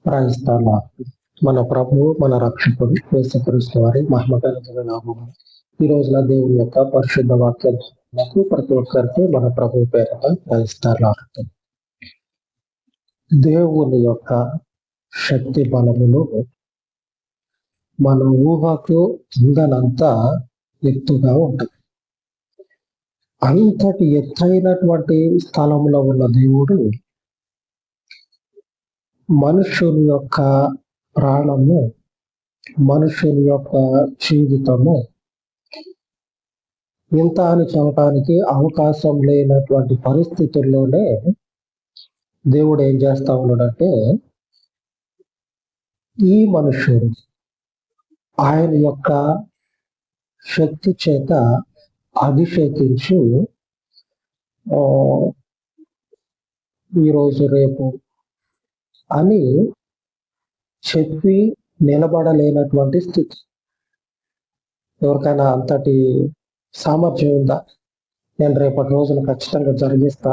క్రైస్తవ మన ప్రభువు మన రక్షకుడు యేసుక్రీస్తు వారి మహిమకరమైన నామమున ఈ రోజున దేవుని యొక్క పరిశుద్ధ వాక్యాలకు ప్రతి ఒక్కరికి మన ప్రభు పేరట క్రైస్తవ దేవుని యొక్క శక్తి బలములు మన ఊహకు అందనంత ఎత్తుగా ఉంటుంది. అంతటి ఎత్తైనటువంటి స్థలంలో ఉన్న దేవుడు మనుషుని యొక్క ప్రాణము, మనుషుని యొక్క జీవితము ఇంత అని చెప్పడానికి అవకాశం లేనటువంటి పరిస్థితుల్లోనే దేవుడు ఏం చేస్తా ఉన్నాడంటే, ఈ మనుషుడు ఆయన యొక్క శక్తి చేత అభిషేకించి ఈరోజు రేపు అని చెప్పి నిలబడలేనటువంటి స్థితి. ఎవరికైనా అంతటి సామర్థ్యం ఉందా? నేను రేపటి రోజున ఖచ్చితంగా జరిగిస్తా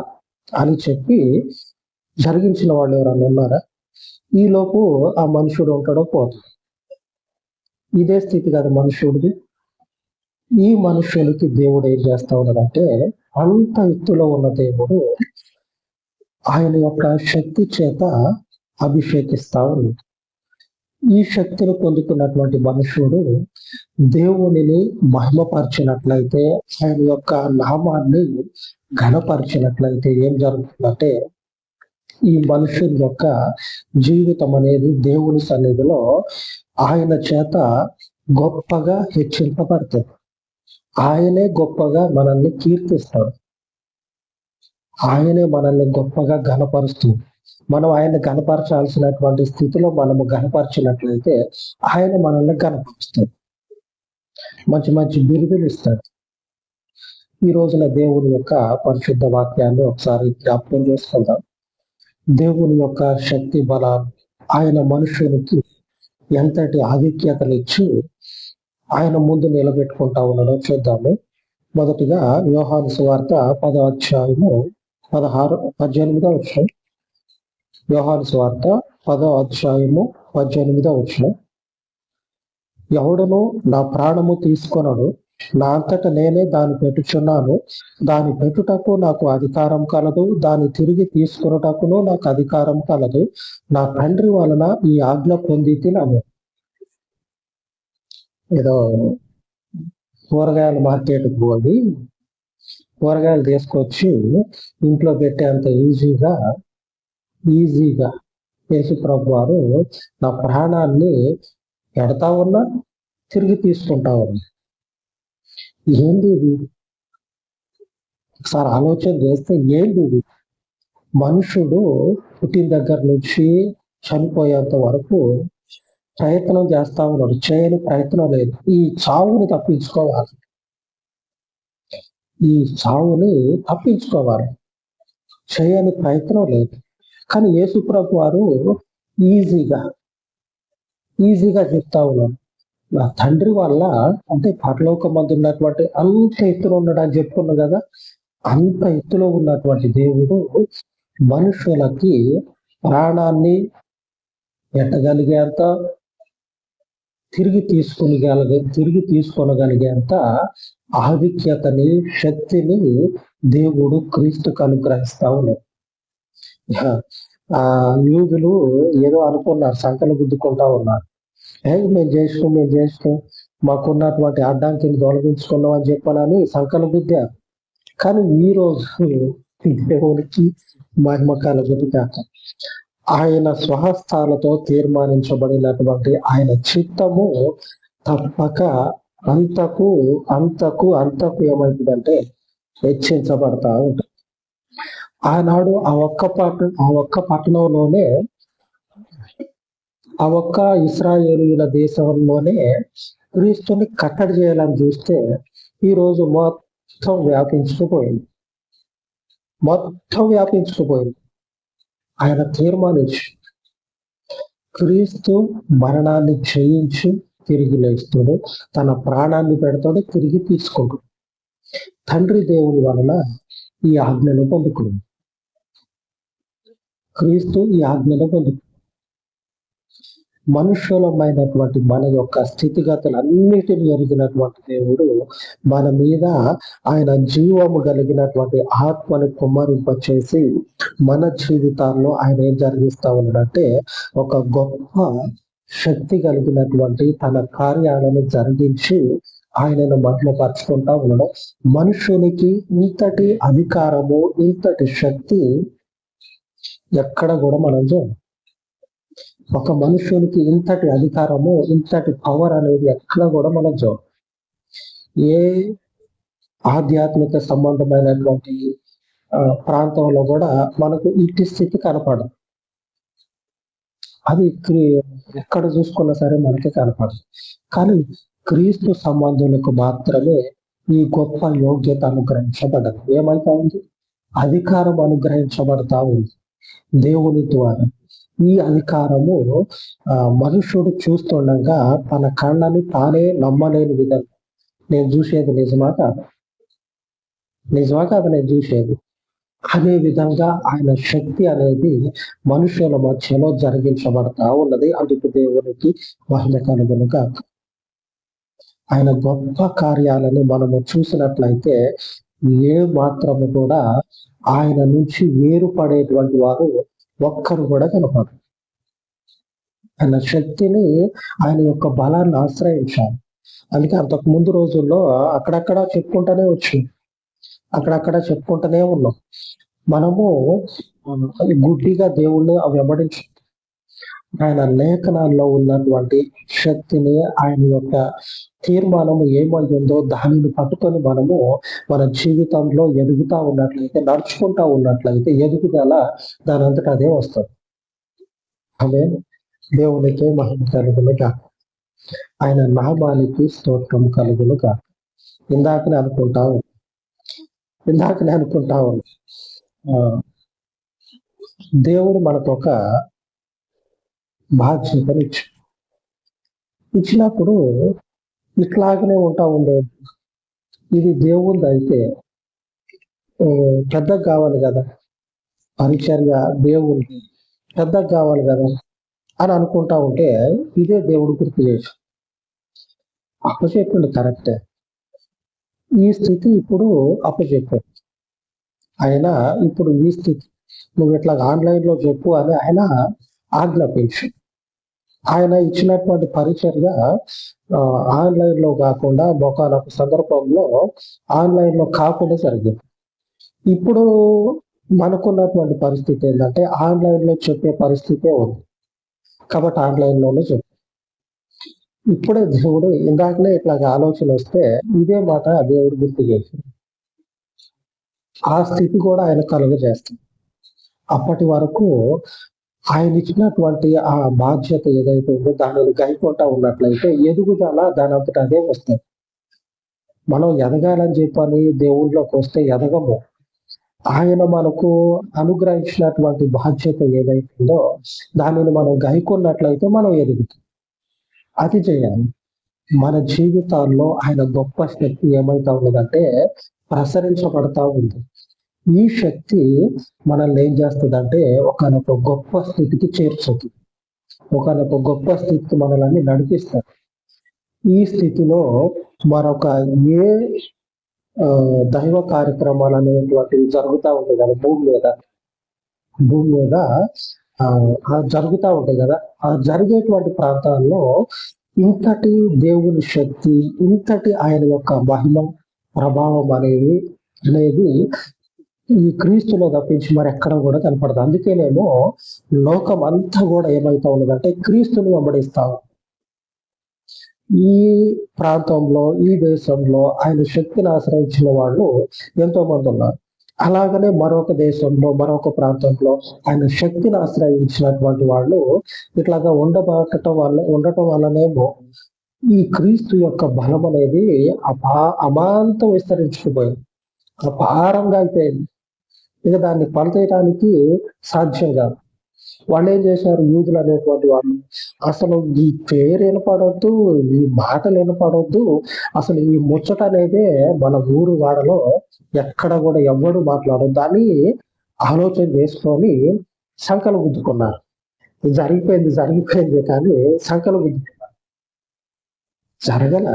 అని చెప్పి జరిగించిన వాళ్ళు ఎవరన్నా ఉన్నారా? ఈలోపు ఆ మనుషుడు ఉంటాడో పోతాడు. ఇదే స్థితి కదా మనుషుడిది. ఈ మనుషులకి దేవుడు ఏం చేస్తా ఉన్నాడంటే, అంత ఎత్తులో ఉన్న దేవుడు ఆయన యొక్క శక్తి చేత అభిషేకిస్తా ఉన్నాడు. ఈ శక్తిని పొందుకున్నటువంటి మనుషుడు దేవునిని మహిమపరిచినట్లయితే, ఆయన యొక్క నామాన్ని ఘనపరిచినట్లయితే ఏం జరుగుతుందంటే, ఈ మనుషుని యొక్క జీవితం అనేది దేవుని సన్నిధిలో ఆయన చేత గొప్పగా హెచ్చింపబడుతుంది. ఆయనే గొప్పగా మనల్ని కీర్తిస్తాడు. ఆయనే మనల్ని గొప్పగా ఘనపరుస్తుంది. మనం ఆయన ఘనపరచాల్సినటువంటి స్థితిలో మనము ఘనపరిచినట్లయితే ఆయన మనల్ని ఘనపరుస్తాడు. మంచి మంచి బిరుదులు ఇస్తాడు. ఈ రోజున దేవుని యొక్క పరిశుద్ధ వాక్యాన్ని ఒకసారి జ్ఞాపకం చేసుకుందాం. దేవుని యొక్క శక్తి బలాలు ఆయన మనుషునికి ఎంతటి ఆధిక్యతనిచ్చి ఆయన ముందు నిలబెట్టుకుంటా ఉన్నాడో చూద్దాము. మొదటిగా యోహాను సువార్త 10వ అధ్యాయము 18వ వచనం. యోహాను సువార్త 10వ అధ్యాయము 18వ వచనం. ఎవడును నా ప్రాణము తీసుకొనడు, నా అంతట నేనే దాన్ని పెట్టుచున్నాను. దాని పెట్టుటకు నాకు అధికారం కలదు, దాన్ని తిరిగి తీసుకొనుటకును నాకు అధికారం కలదు. నా తండ్రి వలన ఈ ఆజ్ఞ పొంది తినను. ఏదో కూరగాయల మార్కెట్కి పోయి కూరగాయలు తీసుకొచ్చి ఇంట్లో పెట్టేంత ఈజీగా యేసు ప్రభు వారు నా ప్రాణాన్ని పెడతా ఉన్నా, తిరిగి తీసుకుంటా ఉన్నా. ఏంది ఇది? ఒకసారి ఆలోచన చేస్తే ఏంది ఇది? మనుషుడు పుట్టిన దగ్గర నుంచి చనిపోయేంత వరకు ప్రయత్నం చేస్తా ఉన్నాడు. చేయని ప్రయత్నం లేదు. ఈ చావుని తప్పించుకోవాలి. చేయని ప్రయత్నం లేదు. కానీ యేసు ప్రభు వారు ఈజీగా చెప్తా ఉన్నారు. నా తండ్రి వల్ల, అంటే పరలోకమందు ఉన్నటువంటి అంత ఎత్తులో ఉన్నాడు అని చెప్పుకున్నాం కదా. అంత ఎత్తులో ఉన్నటువంటి దేవుడు మనుషులకి ప్రాణాన్ని పెట్టగలిగేంత, తిరిగి తీసుకొనగలిగేంత ఆధిక్యతని, శక్తిని దేవుడు క్రీస్తుకు అనుగ్రహిస్తా ఉన్నాడు. యూదులు ఏదో అనుకున్నారు, సంకలు గుద్దుకుంటా ఉన్నారు. మేము చేసినాం, మాకున్నటువంటి అడ్డంకిని తొలగించుకున్నాం అని చెప్పాలని సంకలు గుద్దారు. కానీ ఈ రోజు దేవునికి మహిమ కలుగుగాక. ఆయన స్వహస్తాలతో తీర్మానించబడినటువంటి ఆయన చిత్తము తప్పక అంతకు ఏమైందంటే హెచ్చించబడతా ఉంటుంది. ఆనాడు ఆ ఒక్క పట్టణంలోనే, ఆ ఒక్క ఇశ్రాయేలీయుల దేశంలోనే క్రీస్తుని కట్టడి చేయాలని చూస్తే ఈ రోజు మొత్తం వ్యాపించుకుపోయింది. ఆయన తీర్మానించి క్రీస్తు మరణాన్ని జయించి తిరిగి లేస్తాడు, తన ప్రాణాన్ని పెడతాడు, తిరిగి తీసుకుంటాడు. తండ్రి దేవుని వలన ఈ ఆజ్ఞను పొందుకున్నాడు. క్రీస్తు ఈ ఆజ్ఞను పొందుకున్నాడు. మనుషులమైనటువంటి మన యొక్క స్థితిగతులన్నిటిని ఎరిగినటువంటి దేవుడు మన మీద ఆయన జీవము కలిగినటువంటి ఆత్మని కుమ్మరింపచేసి మన జీవితాల్లో ఆయన ఏం జరిగిస్తా ఉన్నాడంటే ఒక గొప్ప శక్తి కలిగినటువంటి తన కార్యాలను జరిగించి ఆయనను మహిమపరుచుకుంటా ఉండడం. మనుషునికి ఇంతటి అధికారము, ఇంతటి శక్తి ఎక్కడ కూడా మనం చూడం. ఒక మనుషునికి ఇంతటి అధికారము, ఇంతటి పవర్ అనేది ఎక్కడ కూడా మనం చూడం. ఏ ఆధ్యాత్మిక సంబంధమైనటువంటి ప్రాంతంలో కూడా మనకు ఇట్టి స్థితి కనపడదు. అది ఎక్కడ చూసుకున్నా సరే మనకి కనపడదు. కానీ క్రీస్తు సంబంధులకు మాత్రమే ఈ గొప్ప యోగ్యత అనుగ్రహించబడదు. ఏమైతా ఉంది? అధికారం అనుగ్రహించబడతా ఉంది దేవుని ద్వారా. ఈ అధికారము మనుషుడు చూస్తుండగా తన కళ్ళని తానే నమ్మలేని విధంగా, నేను చూసేది నిజమా కాదు, నిజమా కాదు నేను చూసేది అనే విధంగా ఆయన శక్తి అనేది మనుషుల మధ్యలో జరిగించబడతా ఉన్నది. అందుకు దేవునికి మహిమ కలుగునుగా. ఆయన గొప్ప కార్యాలని మనము చూసినట్లయితే ఏ మాత్రము కూడా ఆయన నుంచి వేరుపడేటువంటి వారు ఒక్కరు కూడా కనపడరు. ఆయన శక్తిని, ఆయన యొక్క బలాన్ని ఆశ్రయించాలి. అందుకే అంతకు ముందు రోజుల్లో అక్కడక్కడ చెప్పుకుంటూనే ఉన్నాం. మనము గుడ్డిగా దేవుణ్ణి వెంబడించు. ఆయన లేఖనాల్లో ఉన్నటువంటి శక్తిని, ఆయన యొక్క తీర్మానము ఏమైందో దానిని పట్టుకొని మనము మన జీవితంలో ఎదుగుతా ఉన్నట్లయితే, నడుచుకుంటా ఉన్నట్లయితే ఎదుగుదల దాని అంతటా అదే వస్తుంది. ఆమె దేవునికి మహిమ కలుగునుగా. ఆయన నామానికి స్తోత్రం కలుగునుగా. ఇందాకనే అనుకుంటా ఉన్నా దేవుడు మనకు ఒక బాధ్యతను ఇచ్చినప్పుడు ఇట్లాగనే ఉండేది. ఇది దేవుంది అయితే పెద్దగా కావాలి కదా, పరిచర్య దేవుడికి పెద్దగా కావాలి కదా అని అనుకుంటా ఉంటే ఇదే దేవుడు గుర్తు చేసి అప్పచెప్పింది కరెక్టే. ఈ స్థితి ఇప్పుడు అప్పచెప్పాడు ఆయన. ఇప్పుడు ఈ స్థితి నువ్వు ఇట్లా ఆన్లైన్ లో చెప్పు అని ఆయన ఆజ్ఞాపించు. ఆయన ఇచ్చినటువంటి పరిచర్య ఆన్లైన్ లో కాకుండా ఒకనొక సందర్భంలో ఆన్లైన్ లో కాకుండా జరిగింది. ఇప్పుడు మనకున్నటువంటి పరిస్థితి ఏంటంటే ఆన్లైన్ లో చెప్పే పరిస్థితే ఉంది కాబట్టి ఆన్లైన్ లోనే చెప్పు. ఇప్పుడే దేవుడు ఇందాకనే ఇట్లాగ ఆలోచన వస్తే ఇదే మాట దేవుడు గుర్తు చేసింది. ఆ స్థితి కూడా ఆయన కలుగజేస్తుంది. అప్పటి వరకు ఆయన ఇచ్చినటువంటి ఆ బాధ్యత ఏదైతే ఉందో దానిని గైకొంటా ఉన్నట్లయితే ఎదుగుదల దాని అంతటా అదే వస్తుంది. మనం ఎదగాలని చెప్పని దేవుళ్ళలోకి వస్తే ఎదగము. ఆయన మనకు అనుగ్రహించినటువంటి బాధ్యత ఏదైతుందో దానిని మనం గైకొన్నట్లయితే మనం ఎదుగుతాం. అది చేయాలి. మన జీవితాల్లో ఆయన గొప్ప శక్తి ఏమైతా ఉన్నదంటే ప్రసరించబడతా ఉంది. ఈ శక్తి మనల్ని ఏం చేస్తుందంటే ఒకనొక గొప్ప స్థితికి చేర్చుతుంది. ఒకనొక గొప్ప స్థితికి మనల్ని నడిపిస్తారు. ఈ స్థితిలో మరొక ఏ దైవ కార్యక్రమాలు అనేటువంటివి జరుగుతూ ఉంటాయి కదా భూమి మీద జరుగుతూ ఉంటాయి కదా. ఆ జరిగేటువంటి ప్రాంతాల్లో ఇంతటి దేవుని శక్తి, ఇంతటి ఆయన యొక్క మహిమ ప్రభావం అనేది ఈ క్రీస్తులో తప్పించి మరి ఎక్కడ కూడా కనపడదు. అందుకేనేమో లోకం అంతా కూడా ఏమైతా ఉన్నదంటే క్రీస్తుని వెంబడిస్తాం. ఈ ప్రాంతంలో, ఈ దేశంలో ఆయన శక్తిని ఆశ్రయించిన వాళ్ళు ఎంతో మంది ఉన్నారు. అలాగనే మరొక దేశంలో, మరొక ప్రాంతంలో ఆయన శక్తిని ఆశ్రయించినటువంటి వాళ్ళు ఇట్లాగా ఉండటం వల్లనేమో ఈ క్రీస్తు యొక్క బలం అనేది అమాంతం విస్తరించుకుపోయింది, అపారంగా అయిపోయింది. ఇక దాన్ని పలచేయడానికి సాధ్యం కాదు. వాళ్ళు ఏం చేశారు? యూదులు అనేటువంటి వాళ్ళు అసలు ఈ పేరు వినపడొద్దు, ఈ మాటలు వినపడొద్దు, అసలు ఈ ముచ్చట అనేదే మన ఊరు వాడలో ఎక్కడ కూడా ఎవ్వడు మాట్లాడొద్దు అని ఆలోచన చేసుకొని సంకలు గుద్దుకున్నారు. జరిగిపోయింది జరిగిపోయింది కానీ సంకలం జరగల.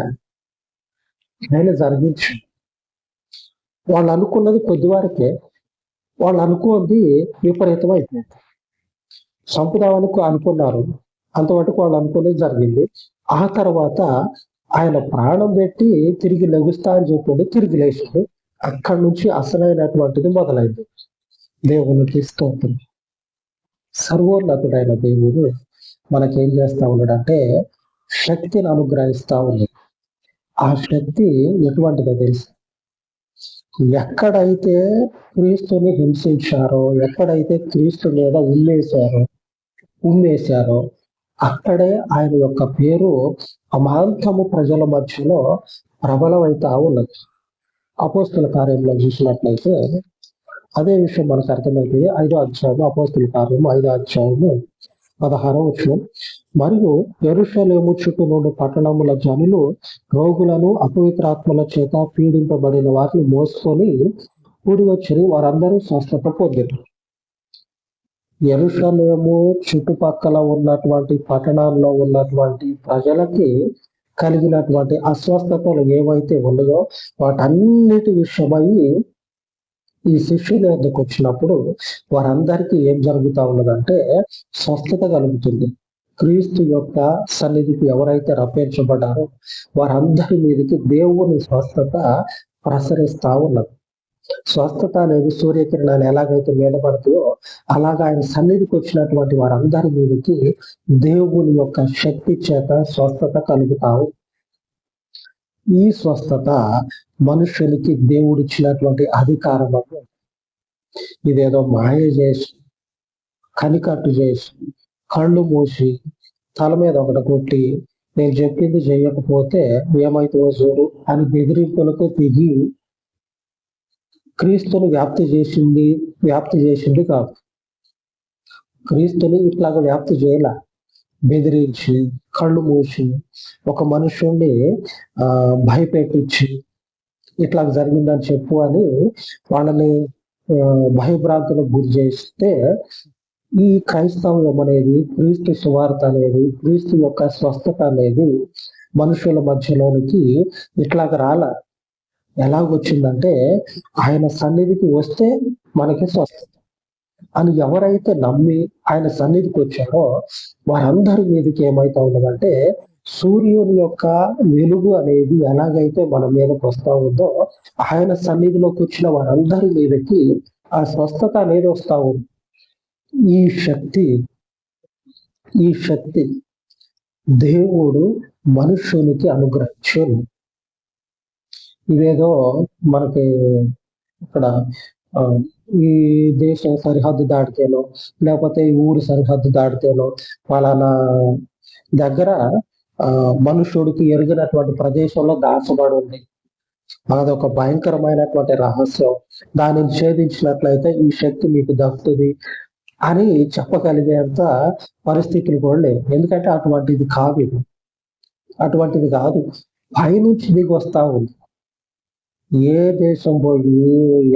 ఆయన జరిగించు. వాళ్ళు అనుకున్నది కొద్ది వారికే, వాళ్ళు అనుకున్నది విపరీతం అయిపోయింది. చంపుదామని అనుకున్నారు, అంతవరకు వాళ్ళు అనుకునేది జరిగింది. ఆ తర్వాత ఆయన ప్రాణం పెట్టి తిరిగి లెగుస్తా అని చెప్పింది, తిరిగి లేచింది. అక్కడి నుంచి అసలైనటువంటిది మొదలైంది. దేవునికి స్తోత్రం. సర్వోన్నతుడైన దేవుడు మనకేం చేస్తా ఉన్నాడంటే శక్తిని అనుగ్రహిస్తా ఉంది. ఆ శక్తి ఎటువంటిదో తెలుసు. ఎక్కడైతే క్రీస్తుని హింసించారో, ఎక్కడైతే క్రీస్తు మీద ఉమ్మేశారో అక్కడే ఆయన యొక్క పేరు అమాంతము ప్రజల మధ్యలో ప్రబలమైతా ఉన్నది. అపోస్తుల కార్యంలో చూసినట్లయితే అదే విషయం మనకు అర్థమైతే 5వ అధ్యాయము, అపోస్తుల కార్యము 5వ అధ్యాయము 16వ వచనం. మరియు యెరూషలేము చుట్టూ నుండి పట్టణముల జనులు రోగులను అపవిత్రాత్మల చేత పీడింపబడిన వారిని మోసుకొని కూడి వచ్చి వారందరూ స్వస్థత పొందారు. యెరూషలేము చుట్టుపక్కల ఉన్నటువంటి పట్టణాల్లో ఉన్నటువంటి ప్రజలకి కలిగినటువంటి అస్వస్థతలు ఏవైతే ఉన్నాయో వాటన్నిటి విషయమై ఈ శిష్యుల వద్దకు వచ్చినప్పుడు వారందరికీ ఏం జరుగుతా ఉన్నదంటే స్వస్థత కలుగుతుంది. క్రీస్తు యొక్క సన్నిధికి ఎవరైతే రప్పించబడ్డారో వారందరి మీదకి దేవుని స్వస్థత ప్రసరిస్తా ఉన్నది. స్వస్థత అనేది సూర్యకిరణాలు ఎలాగైతే మేలపడుతుందో అలాగా ఆయన సన్నిధికి వచ్చినటువంటి వారందరి మీదకి దేవుని యొక్క శక్తి చేత స్వస్థత కలుగుతావు. ఈ స్వస్థత మనుషునికి దేవుడిచ్చినటువంటి అధికారం. ఇదేదో మాయ చేసి, కనికట్టు చేసి, కళ్ళు మూసి, తల మీద ఒకటి కొట్టి, నేను చెప్పింది చేయకపోతే ఏమైతుందో చూడు అని బెదిరింపులకు దిగి క్రీస్తుని వ్యాప్తి చేసింది కాదు. క్రీస్తుని ఇట్లాగా వ్యాప్తి చేయాల. బెదిరించి, కళ్ళు మూసి, ఒక మనుషుణ్ణి భయపెట్టించి ఇట్లా జరిగిందని చెప్పు అని వాళ్ళని భయభ్రాంతులకు గురి చేస్తే ఈ క్రైస్తవం అనేది, క్రీస్తు సువార్త అనేది, క్రీస్తు యొక్క స్వస్థత అనేది మనుషుల మధ్యలోనికి ఇట్లాగ రాల. ఎలాగొచ్చిందంటే ఆయన సన్నిధికి వస్తే మనకి స్వస్థత అని ఎవరైతే నమ్మి ఆయన సన్నిధికి వచ్చారో వారందరి మీదకి ఏమైతా ఉన్నదంటే సూర్యుని యొక్క వెలుగు అనేది ఎలాగైతే మన మీదకి వస్తా ఉందో ఆయన సన్నిధిలోకి వచ్చిన వారందరి మీదకి ఆ స్వస్థత అనేది వస్తా ఉంది. ఈ శక్తి దేవుడు మనుష్యునికి అనుగ్రహించాడు. ఇదేదో మనకి ఇక్కడ ఈ దేశం సరిహద్దు దాటితేనో లేకపోతే ఈ ఊరు సరిహద్దు దాటితేనో పలానా దగ్గర మనుషుడికి ఎరిగినటువంటి ప్రదేశంలో దాచబడి ఉంది, అదొక భయంకరమైనటువంటి రహస్యం, దానిని ఛేదించినట్లయితే ఈ శక్తి మీకు దక్కుతుంది అని చెప్పగలిగేంత పరిస్థితులు కూడా లేవు. ఎందుకంటే అటువంటిది కాదు. పైనుంచి దిగి వస్తా ఉంది. ఏ దేశం పోయి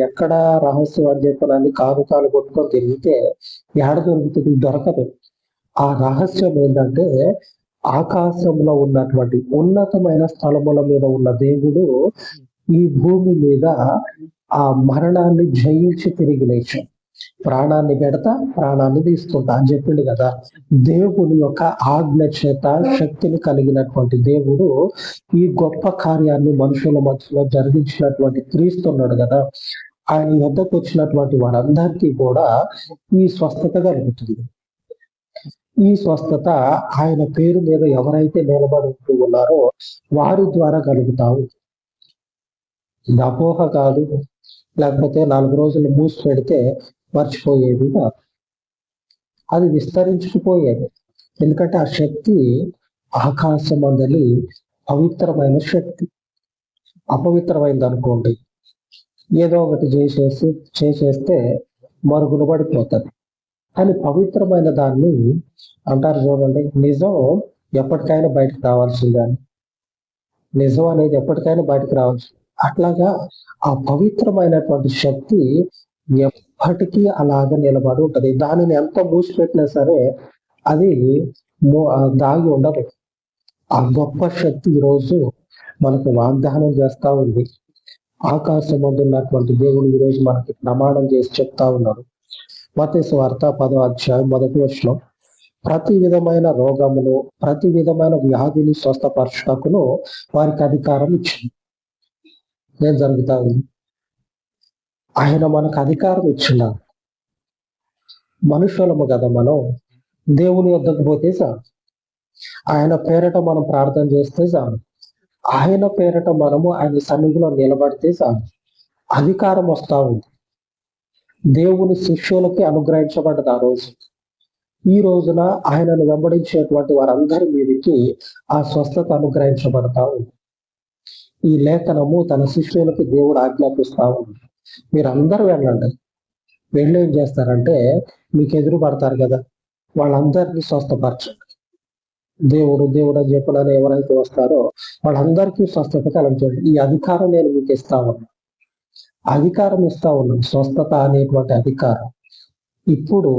ఎక్కడ రహస్యం అని చెప్పడానికి కానుకాలు కొట్టుకొని తిరిగితే ఎడ దొరుకుతుంది? దొరకదు. ఆ రహస్యం ఏంటంటే ఆకాశంలో ఉన్నటువంటి ఉన్నతమైన స్థలముల మీద ఉన్న దేవుడు ఈ భూమి మీద ఆ మరణాన్ని జయించి తిరిగి లేచాడు. ప్రాణాన్ని పెడతా, ప్రాణాన్ని తీసుకుంటా అని చెప్పిండు కదా. దేవుని యొక్క ఆజ్ఞ చేత శక్తిని కలిగినటువంటి దేవుడు ఈ గొప్ప కార్యాన్ని మనుషుల మధ్యలో జరిగించినటువంటి క్రీస్తున్నాడు కదా. ఆయన వద్దకు వచ్చినటువంటి వారందరికీ కూడా ఈ స్వస్థత కలుగుతుంది. ఈ స్వస్థత ఆయన పేరు మీద ఎవరైతే నిలబడుతూ ఉన్నారో వారి ద్వారా కలుగుతావు. ఇది అపోహ కాదు, లేకపోతే 4 రోజులు మూసి పెడితే మర్చిపోయేది కాదు. అది విస్తరించుకుపోయేది. ఎందుకంటే ఆ శక్తి ఆకాశం అందలి పవిత్రమైన శక్తి. అపవిత్రమైంది అనుకోండి, ఏదో ఒకటి చేసేస్తే మరుగున పడిపోతుంది. కానీ పవిత్రమైన దాన్ని అంటారు చూడండి, నిజం ఎప్పటికైనా బయటకు రావాల్సిందే అని. నిజం అనేది ఎప్పటికైనా బయటకు రావాల్సింది. అట్లాగా ఆ పవిత్రమైనటువంటి శక్తి ఎప్పటికీ అలాగ నిలబడి ఉంటది. దానిని ఎంత మూసిపెట్టినా సరే అది దాగి ఉండదు. ఆ గొప్ప శక్తి ఈరోజు మనకు వాగ్దానం చేస్తా ఉంది. ఆకాశం ముందు ఉన్నటువంటి దేవుడు ఈరోజు మనకి ప్రమాణం చేసి చెప్తా ఉన్నాడు. మత్తయి సువార్త 10వ అధ్యాయం 1వ వచనం, ప్రతి విధమైన రోగమును, ప్రతి విధమైన వ్యాధిని స్వస్థపరచుటకును వారికి అధికారం ఇచ్చింది. ఏం జరుగుతా ఉంది? ఆయన మనకు అధికారం ఇచ్చినాడు. మనుషులము కదా మనం, దేవుని వద్దకు పోతే చాలు, ఆయన పేరట మనం ప్రార్థన చేస్తే చాలు, ఆయన పేరట మనము ఆయన సన్నిధిలో నిలబడితే చాలు, అధికారం వస్తా ఉంది. దేవుని శిష్యులకి అనుగ్రహించబడ్డది ఆ రోజు. ఈ రోజున ఆయనను వెంబడించేటువంటి వారందరి మీదకి ఆ స్వస్థత అనుగ్రహించబడతా ఉంది. ఈ లేఖనము తన శిష్యులకి దేవుడు ఆజ్ఞాపిస్తా ఉంది. మీరందరూ వెళ్ళండి. వెళ్ళి ఏం చేస్తారంటే, మీకు ఎదురు పడతారు కదా, వాళ్ళందరినీ స్వస్థపరచండి. దేవుడు దేవుడు అని చెప్పడానికి ఎవరైతే వస్తారో వాళ్ళందరికీ స్వస్థత కలగజేయండి. ఈ అధికారం నేను మీకు ఇస్తా ఉన్నాను. అధికారం ఇస్తా ఉన్నాను, స్వస్థత అనేటువంటి అధికారం. ఇప్పుడు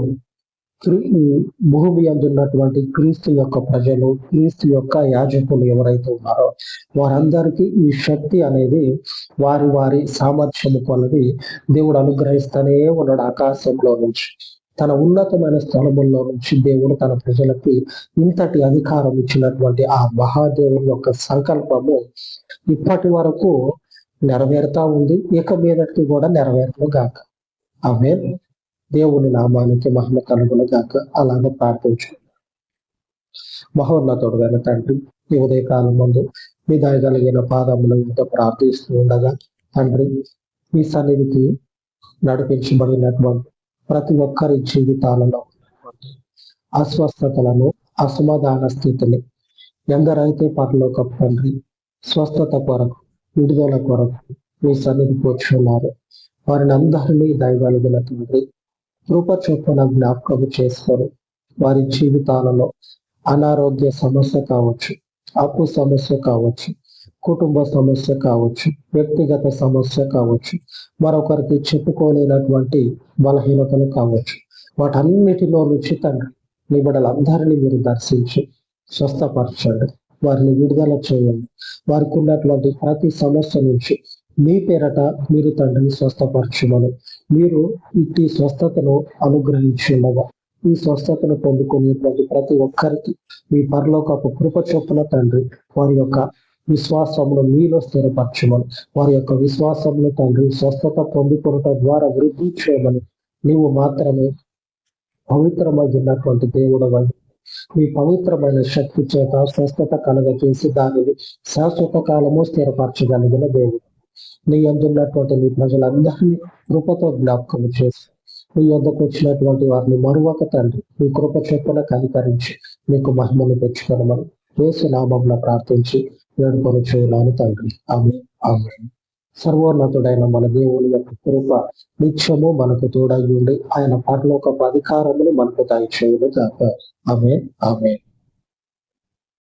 భూమి అందున్నటువంటి క్రీస్తు యొక్క ప్రజలు, క్రీస్తు యొక్క యాజకులు ఎవరైతే ఉన్నారో వారందరికీ ఈ శక్తి అనేది వారి వారి సామర్థ్యము కొలది దేవుడు అనుగ్రహిస్తూనే ఉన్నాడు. ఆకాశంలో నుంచి, తన ఉన్నతమైన స్థలముల్లో నుంచి దేవుడు తన ప్రజలకి ఇంతటి అధికారం ఇచ్చినటువంటి ఆ మహాదేవుని యొక్క సంకల్పము ఇప్పటి వరకు నెరవేరుతా ఉంది. ఇక మీదటి కూడా నెరవేరును గాక. ఆమేన్. దేవుని నామానికి మహిమ కలుగును గాక. అలాగే ప్రార్థించు. మహోన్నతుడైన తండ్రి, ఈ ఉదయకాలం ముందు మీ దయగలిగిన పాదముల మీద ప్రార్థిస్తూ ఉండగా తండ్రి, మీ సన్నిధికి నడిపించబడినటువంటి ప్రతి ఒక్కరి జీవితాలలో అస్వస్థతలను, అసమాధాన స్థితిని ఎందరైతే పరలోకపు తండ్రి స్వస్థత కొరకు, విడుదల కొరకు మీ సన్నిధికి వచ్చి ఉన్నారు, వారిని అందరినీ దయగలిగిన తండ్రి కృప చొప్పున జ్ఞాపకం చేసుకొని వారి జీవితాలలో అనారోగ్య సమస్య కావచ్చు, అప్పు సమస్య కావచ్చు, కుటుంబ సమస్య కావచ్చు, వ్యక్తిగత సమస్య కావచ్చు, మరొకరికి చెప్పుకోలేనటువంటి బలహీనతలు కావచ్చు, వాటన్నిటిలో నుంచి తండ్రి మీ బిడ్డలందరినీ మీరు దర్శించి స్వస్థపరచండి, వారిని విడుదల చేయండి. వారికి ఉన్నటువంటి ప్రతి సమస్య నుంచి మీ పేరట మీరు తండ్రిని స్వస్థపరచమని, మీరు ఇట్టి స్వస్థతను అనుగ్రహించి ఉండగా ఈ స్వస్థతను పొందుకునేటువంటి ప్రతి ఒక్కరికి మీ పరలోకపు కృప చొప్పున తండ్రి వారి యొక్క విశ్వాసమును మీలో స్థిరపరచమని, వారి యొక్క విశ్వాసమును తండ్రి స్వస్థత పొందుకోవటం ద్వారా వృద్ధి చేయమని, నీవు మాత్రమే పవిత్రమైనటువంటి దేవుడవై మీ పవిత్రమైన శక్తి చేత స్వస్థత కలగజేసి దానిని శాశ్వత కాలము స్థిరపరచగలిగిన దేవుడు. నీ అందున్నటువంటి నీ ప్రజలందరినీ కృపతో జ్ఞాపకం చేసి మీ వద్దకు వచ్చినటువంటి వారిని మరొక తండ్రి మీ కృప చొప్పున కనికరించి మీకు మహిమను తెచ్చుకోనమని యేసు నామమున ప్రార్థించి వేడుకొని చేయాలని తండ్రి. ఆమేన్. ఆమేన్. సర్వోన్నతుడైన మన దేవుని యొక్క కృప నిత్యము మనకు తోడై ఉండి ఆయన పరలోకపు అధికారమును మనకు దయచేయును గాక. ఆమేన్. ఆమేన్.